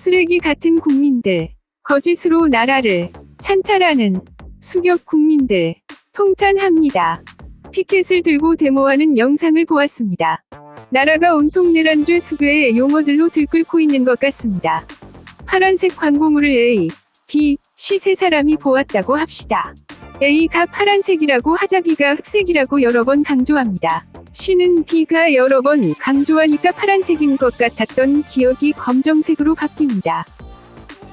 쓰레기 같은 국민들, 거짓으로 나라를 찬탈하는 수격 국민들, 통탄합니다. 피켓을 들고 데모하는 영상을 보았습니다. 나라가 온통 내란죄 수괴의 용어들로 들끓고 있는 것 같습니다. 파란색 광고물을 A, B, C 세 사람이 보았다고 합시다. A가 파란색이라고 하자 B가 흑색이라고 여러 번 강조합니다. C는 B가 여러 번 강조하니까 파란색인 것 같았던 기억이 검정색으로 바뀝니다.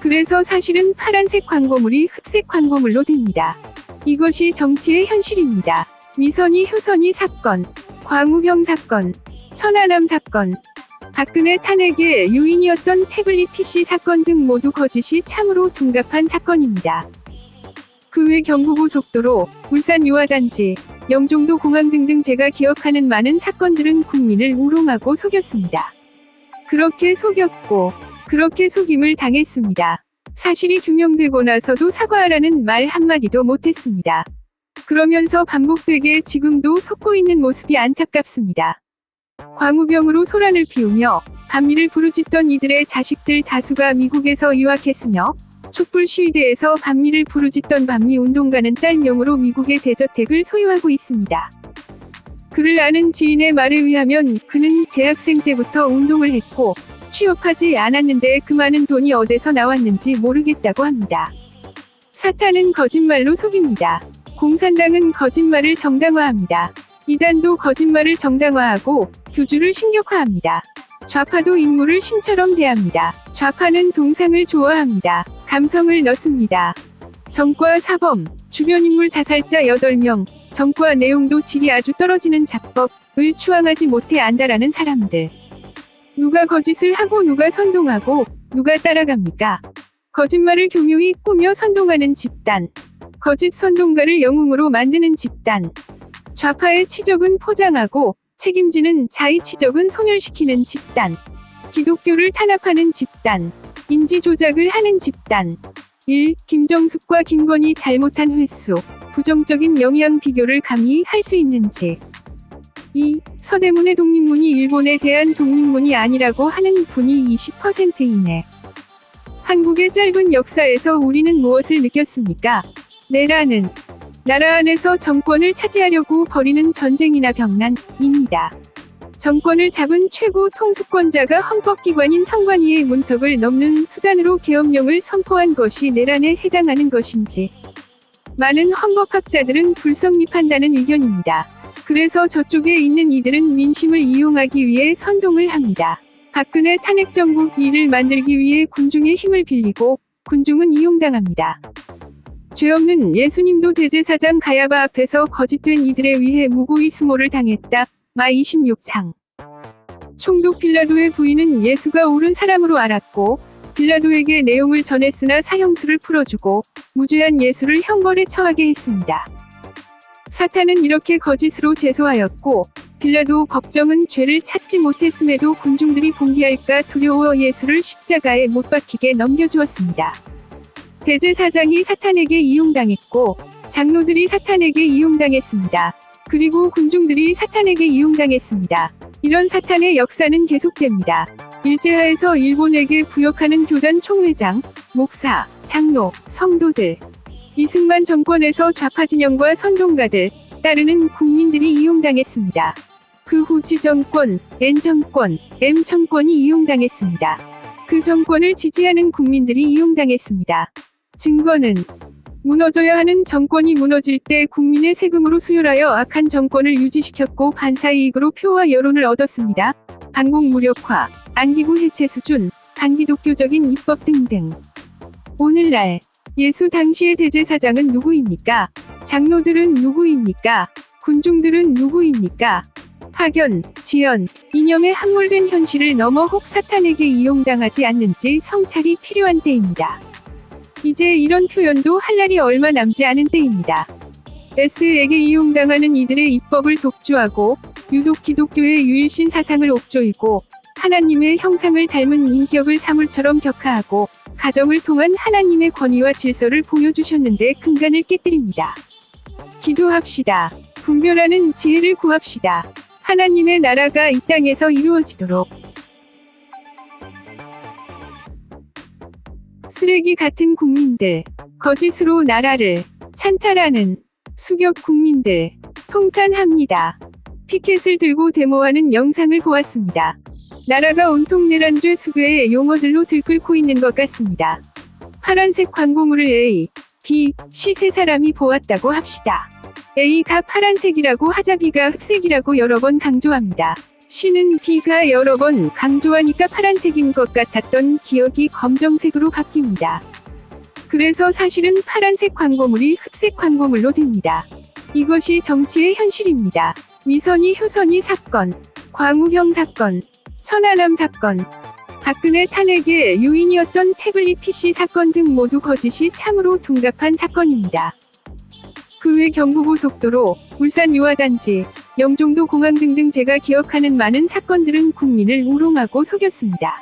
그래서 사실은 파란색 광고물이 흑색 광고물로 됩니다. 이것이 정치의 현실입니다. 미선이 효선이 사건, 광우병 사건, 천안함 사건, 박근혜 탄핵의 요인이었던 태블릿 PC 사건 등 모두 거짓이 참으로 둔갑한 사건입니다. 그 외 경부고속도로, 울산 유아단지, 영종도 공항 등등 제가 기억하는 많은 사건들은 국민을 우롱하고 속였습니다. 그렇게 속였고, 그렇게 속임을 당했습니다. 사실이 규명되고 나서도 사과하라는 말 한마디도 못했습니다. 그러면서 반복되게 지금도 속고 있는 모습이 안타깝습니다. 광우병으로 소란을 피우며 반미를 부르짖던 이들의 자식들 다수가 미국에서 유학했으며 촛불 시위대에서 반미를 부르짖던 반미 운동가는 딸 명으로 미국의 대저택을 소유하고 있습니다. 그를 아는 지인의 말에 의하면 그는 대학생 때부터 운동을 했고 취업하지 않았는데 그 많은 돈이 어디서 나왔는지 모르겠다고 합니다. 사탄은 거짓말로 속입니다. 공산당은 거짓말을 정당화합니다. 이단도 거짓말을 정당화하고 교주를 신격화합니다. 좌파도 인물을 신처럼 대합니다. 좌파는 동상을 좋아합니다. 감성을 넣습니다. 정과 사범, 주변 인물 자살자 8명, 정과 내용도 질이 아주 떨어지는 작법을 추앙하지 못해 안다라는 사람들. 누가 거짓을 하고 누가 선동하고 누가 따라갑니까? 거짓말을 교묘히 꾸며 선동하는 집단. 거짓 선동가를 영웅으로 만드는 집단. 좌파의 치적은 포장하고 책임지는 자의 치적은 소멸시키는 집단. 기독교를 탄압하는 집단. 인지 조작을 하는 집단. 1. 김정숙과 김건희 잘못한 횟수, 부정적인 영향 비교를 감히 할 수 있는지. 2. 서대문의 독립문이 일본에 대한 독립문이 아니라고 하는 분이 20% 이내. 한국의 짧은 역사에서 우리는 무엇을 느꼈습니까? 내란은 나라 안에서 정권을 차지하려고 벌이는 전쟁이나 병난입니다. 정권을 잡은 최고 통수권자가 헌법기관인 선관위의 문턱을 넘는 수단으로 계엄령을 선포한 것이 내란에 해당하는 것인지 많은 헌법학자들은 불성립한다는 의견입니다. 그래서 저쪽에 있는 이들은 민심을 이용하기 위해 선동을 합니다. 박근혜 탄핵 정국 2를 만들기 위해 군중의 힘을 빌리고 군중은 이용당합니다. 죄 없는 예수님도 대제사장 가야바 앞에서 거짓된 이들에 의해 무고히 수모를 당했다. 마 26장. 총독 빌라도의 부인은 예수가 옳은 사람으로 알았고 빌라도에게 내용을 전했으나 사형수를 풀어주고 무죄한 예수를 형벌에 처하게 했습니다. 사탄은 이렇게 거짓으로 제소하였고 빌라도 법정은 죄를 찾지 못했음에도 군중들이 봉기할까 두려워 예수를 십자가에 못 박히게 넘겨주었습니다. 대제사장이 사탄에게 이용당했고 장로들이 사탄에게 이용당했습니다. 그리고 군중들이 사탄에게 이용당했습니다. 이런 사탄의 역사는 계속됩니다. 일제하에서 일본에게 부역하는 교단 총회장, 목사, 장로, 성도들, 이승만 정권에서 좌파 진영과 선동가들, 따르는 국민들이 이용당했습니다. 그 후 지정권, N정권, M정권이 이용당했습니다. 그 정권을 지지하는 국민들이 이용당했습니다. 증거는 무너져야 하는 정권이 무너질 때 국민의 세금으로 수혈하여 악한 정권을 유지시켰고 반사이익으로 표와 여론을 얻었습니다. 반공 무력화, 안기부 해체 수준, 반기독교적인 입법 등등. 오늘날 예수 당시의 대제사장은 누구입니까? 장로들은 누구입니까? 군중들은 누구입니까? 파견, 지연, 이념에 함몰된 현실을 넘어 혹 사탄에게 이용당하지 않는지 성찰이 필요한 때입니다. 이제 이런 표현도 할 날이 얼마 남지 않은 때입니다. S에게 이용당하는 이들의 입법을 독주하고 유독 기독교의 유일신 사상을 옥조이고 하나님의 형상을 닮은 인격을 사물처럼 격하하고 가정을 통한 하나님의 권위와 질서를 보여주셨는데 근간을 깨뜨립니다. 기도합시다. 분별하는 지혜를 구합시다. 하나님의 나라가 이 땅에서 이루어지도록. 쓰레기 같은 국민들, 거짓으로 나라를 찬탈하는 수격 국민들, 통탄합니다. 피켓을 들고 데모하는 영상을 보았습니다. 나라가 온통 내란죄 수괴의 용어들로 들끓고 있는 것 같습니다. 파란색 광고물을 A, B, C 세 사람이 보았다고 합시다. A가 파란색이라고 하자 B가 흑색이라고 여러 번 강조합니다. C는 B가 여러 번 강조하니까 파란색인 것 같았던 기억이 검정색으로 바뀝니다. 그래서 사실은 파란색 광고물이 흑색 광고물로 됩니다. 이것이 정치의 현실입니다. 미선이 효선이 사건, 광우병 사건, 천안함 사건, 박근혜 탄핵의 요인이었던 태블릿 PC 사건 등 모두 거짓이 참으로 둔갑한 사건입니다. 그 외 경부고속도로, 울산 유아단지, 영종도 공항 등등 제가 기억하는 많은 사건들은 국민을 우롱하고 속였습니다.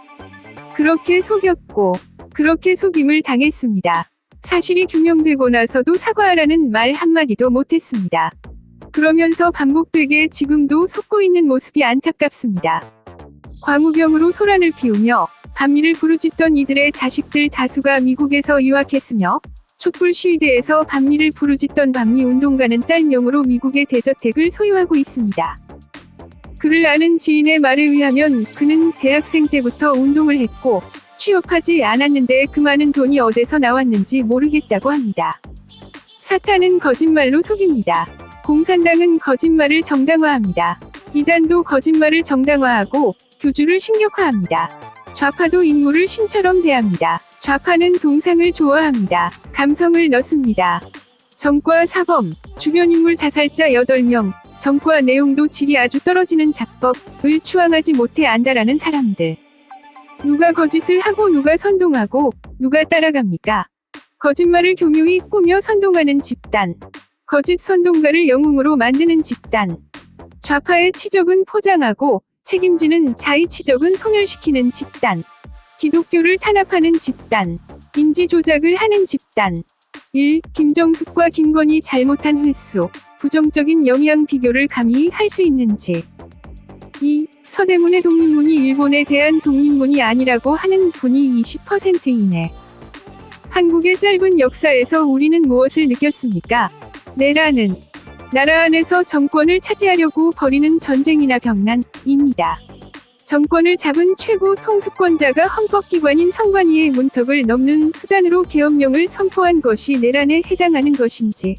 그렇게 속였고, 그렇게 속임을 당했습니다. 사실이 규명되고 나서도 사과하라는 말 한마디도 못했습니다. 그러면서 반복되게 지금도 속고 있는 모습이 안타깝습니다. 광우병으로 소란을 피우며 반미를 부르짖던 이들의 자식들 다수가 미국에서 유학했으며 촛불 시위대에서 반미를 부르짖던 반미 운동가는 딸 명으로 미국의 대저택을 소유하고 있습니다. 그를 아는 지인의 말에 의하면 그는 대학생 때부터 운동을 했고 취업하지 않았는데 그 많은 돈이 어디서 나왔는지 모르겠다고 합니다. 사탄은 거짓말로 속입니다. 공산당은 거짓말을 정당화합니다. 이단도 거짓말을 정당화하고 교주를 신격화합니다. 좌파도 인물을 신처럼 대합니다. 좌파는 동상을 좋아합니다. 감성을 넣습니다. 정과 사범, 주변 인물 자살자 8명, 정과 내용도 질이 아주 떨어지는 작법을 추앙하지 못해 안다라는 사람들. 누가 거짓을 하고 누가 선동하고 누가 따라갑니까? 거짓말을 교묘히 꾸며 선동하는 집단. 거짓 선동가를 영웅으로 만드는 집단. 좌파의 치적은 포장하고 책임지는 자의 치적은 소멸시키는 집단. 기독교를 탄압하는 집단. 인지 조작을 하는 집단. 1. 김정숙과 김건희 잘못한 횟수, 부정적인 영향 비교를 감히 할 수 있는지. 2. 서대문의 독립문이 일본에 대한 독립문이 아니라고 하는 분이 20% 이내. 한국의 짧은 역사에서 우리는 무엇을 느꼈습니까? 내란은 나라 안에서 정권을 차지하려고 벌이는 전쟁이나 병난입니다. 정권을 잡은 최고 통수권자가 헌법기관인 선관위의 문턱을 넘는 수단으로 계엄령을 선포한 것이 내란에 해당하는 것인지.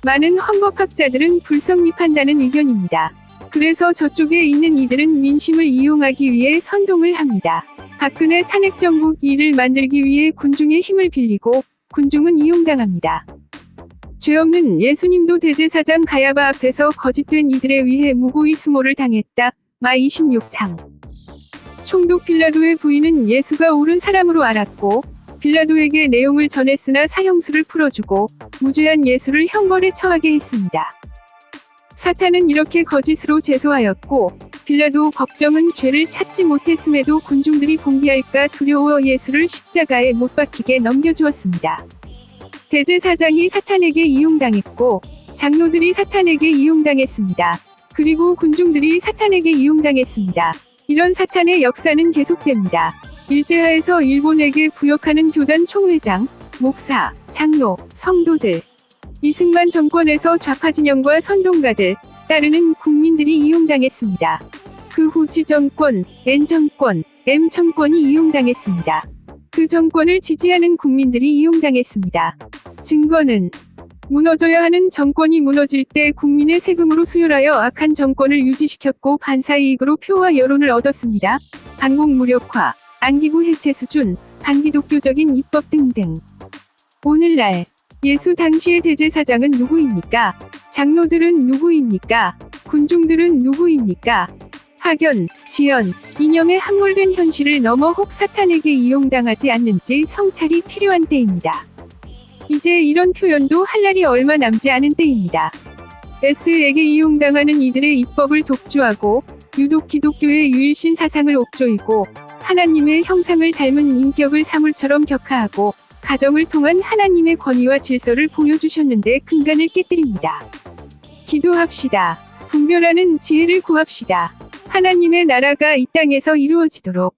많은 헌법학자들은 불성립한다는 의견입니다. 그래서 저쪽에 있는 이들은 민심을 이용하기 위해 선동을 합니다. 박근혜 탄핵 정국 이를 만들기 위해 군중의 힘을 빌리고 군중은 이용당합니다. 죄 없는 예수님도 대제사장 가야바 앞에서 거짓된 이들에 의해 무고히 수모를 당했다. 마 26장. 총독 빌라도의 부인은 예수가 옳은 사람으로 알았고 빌라도에게 내용을 전했으나 사형수를 풀어주고 무죄한 예수를 형벌에 처하게 했습니다. 사탄은 이렇게 거짓으로 제소하였고 빌라도 법정은 죄를 찾지 못했음에도 군중들이 봉기할까 두려워 예수를 십자가에 못 박히게 넘겨주었습니다. 대제사장이 사탄에게 이용당했고 장로들이 사탄에게 이용당했습니다. 그리고 군중들이 사탄에게 이용당했습니다. 이런 사탄의 역사는 계속됩니다. 일제하에서 일본에게 부역하는 교단 총회장, 목사, 장로, 성도들, 이승만 정권에서 좌파 진영과 선동가들, 따르는 국민들이 이용당했습니다. 그 후 지정권, N정권, M정권이 이용당했습니다. 그 정권을 지지하는 국민들이 이용당했습니다. 증거는 무너져야 하는 정권이 무너질 때 국민의 세금으로 수혈하여 악한 정권을 유지시켰고 반사이익으로 표와 여론을 얻었습니다. 반공 무력화, 안기부 해체 수준, 반기독교적인 입법 등등. 오늘날 예수 당시의 대제사장은 누구입니까? 장로들은 누구입니까? 군중들은 누구입니까? 학연, 지연, 이념에 함몰된 현실을 넘어 혹 사탄에게 이용당하지 않는지 성찰이 필요한 때입니다. 이제 이런 표현도 할 날이 얼마 남지 않은 때입니다. S에게 이용당하는 이들의 입법을 독주하고 유독 기독교의 유일신 사상을 옥조이고 하나님의 형상을 닮은 인격을 사물처럼 격하하고 가정을 통한 하나님의 권위와 질서를 보여주셨는데 근간을 깨뜨립니다. 기도합시다. 분별하는 지혜를 구합시다. 하나님의 나라가 이 땅에서 이루어지도록.